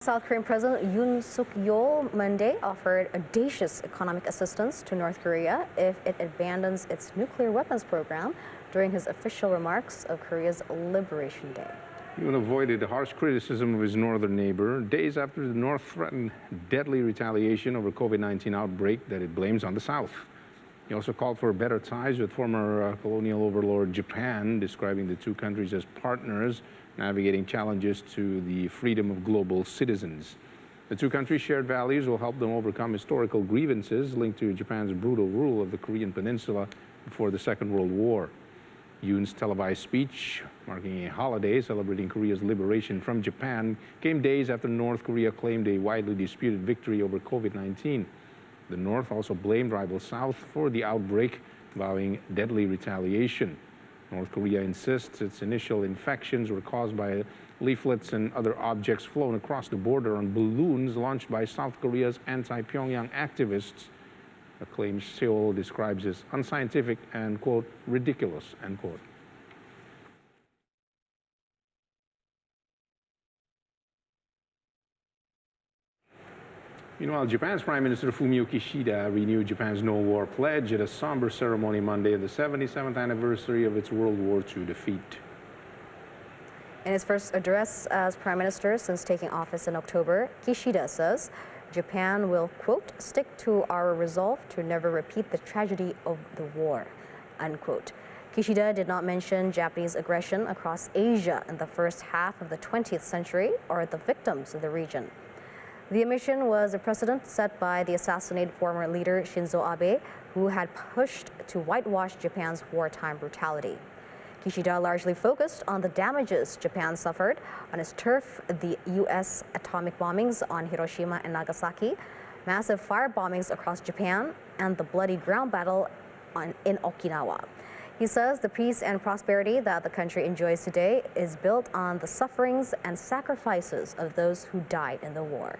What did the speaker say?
South Korean President Yoon Suk-yeol Monday offered audacious economic assistance to North Korea if it abandons its nuclear weapons program during his official remarks of Korea's Liberation Day. Yoon avoided harsh criticism of his northern neighbor days after the North threatened deadly retaliation over COVID-19 outbreak that it blames on the South. He also called for better ties with former colonial overlord Japan, describing the two countries as partners navigating challenges to the freedom of global citizens. The two countries' shared values will help them overcome historical grievances linked to Japan's brutal rule of the Korean Peninsula before the Second World War. Yoon's televised speech, marking a holiday celebrating Korea's liberation from Japan, came days after North Korea claimed a widely disputed victory over COVID-19. The North also blamed rival South for the outbreak, vowing deadly retaliation. North Korea insists its initial infections were caused by leaflets and other objects flown across the border on balloons launched by South Korea's anti-Pyongyang activists, a claim Seoul describes as unscientific and, quote, ridiculous, end quote. Meanwhile, Japan's Prime Minister Fumio Kishida renewed Japan's no-war pledge at a somber ceremony Monday at the 77th anniversary of its World War II defeat. In his first address as Prime Minister since taking office in October, Kishida says Japan will, quote, stick to our resolve to never repeat the tragedy of the war, unquote. Kishida did not mention Japanese aggression across Asia in the first half of the 20th century or the victims of the region. The omission was a precedent set by the assassinated former leader Shinzo Abe, who had pushed to whitewash Japan's wartime brutality. Kishida largely focused on the damages Japan suffered on its turf, the U.S. atomic bombings on Hiroshima and Nagasaki, massive fire bombings across Japan, and the bloody ground battle in Okinawa. He says the peace and prosperity that the country enjoys today is built on the sufferings and sacrifices of those who died in the war.